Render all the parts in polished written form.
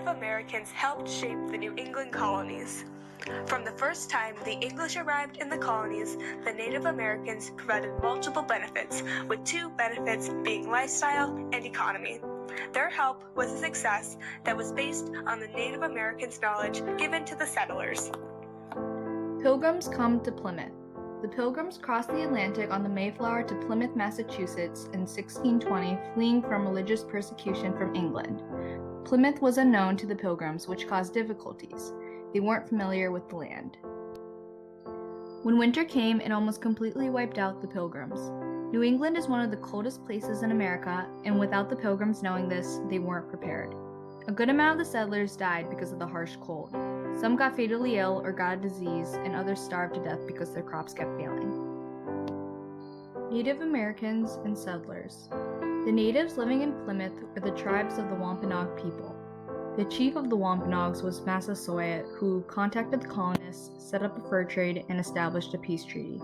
Native Americans helped shape the New England colonies. From the first time the English arrived in the colonies, the Native Americans provided multiple benefits, with two benefits being lifestyle and economy. Their help was a success that was based on the Native Americans' knowledge given to the settlers. Pilgrims come to Plymouth. The Pilgrims crossed the Atlantic on the Mayflower to Plymouth, Massachusetts in 1620, fleeing from religious persecution from England. Plymouth was unknown to the Pilgrims, which caused difficulties. They weren't familiar with the land. When winter came, it almost completely wiped out the Pilgrims. New England is one of the coldest places in America, and without the Pilgrims knowing this, they weren't prepared. A good amount of the settlers died because of the harsh cold. Some got fatally ill or got a disease, and others starved to death because their crops kept failing. Native Americans and settlers. The natives living in Plymouth were the tribes of the Wampanoag people. The chief of the Wampanoags was Massasoit, who contacted the colonists, set up a fur trade, and established a peace treaty.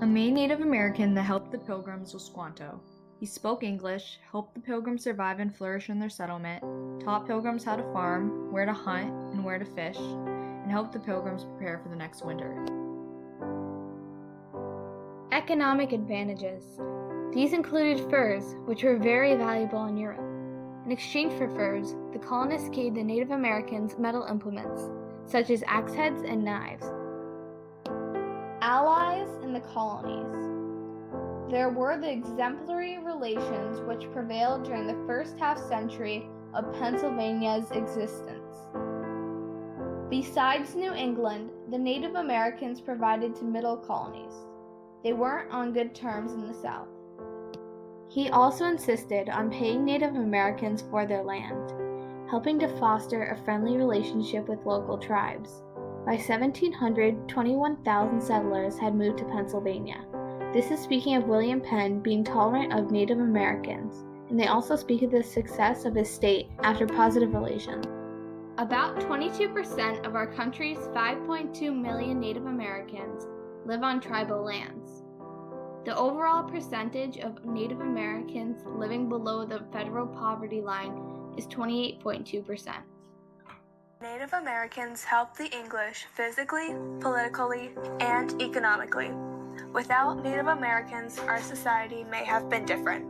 A main Native American that helped the Pilgrims was Squanto. He spoke English, helped the Pilgrims survive and flourish in their settlement, taught Pilgrims how to farm, where to hunt, and where to fish, and helped the Pilgrims prepare for the next winter. Economic advantages. These included furs, which were very valuable in Europe. In exchange for furs, the colonists gave the Native Americans metal implements, such as axe heads and knives. Allies in the colonies. There were the exemplary relations which prevailed during the first half-century of Pennsylvania's existence. Besides New England, the Native Americans provided to middle colonies. They weren't on good terms in the South. He also insisted on paying Native Americans for their land, helping to foster a friendly relationship with local tribes. By 1700, 21,000 settlers had moved to Pennsylvania. This is speaking of William Penn being tolerant of Native Americans, and they also speak of the success of his state after positive relations. About 22% of our country's 5.2 million Native Americans live on tribal lands. The overall percentage of Native Americans living below the federal poverty line is 28.2%. Native Americans helped the English physically, politically, and economically. Without Native Americans, our society may have been different.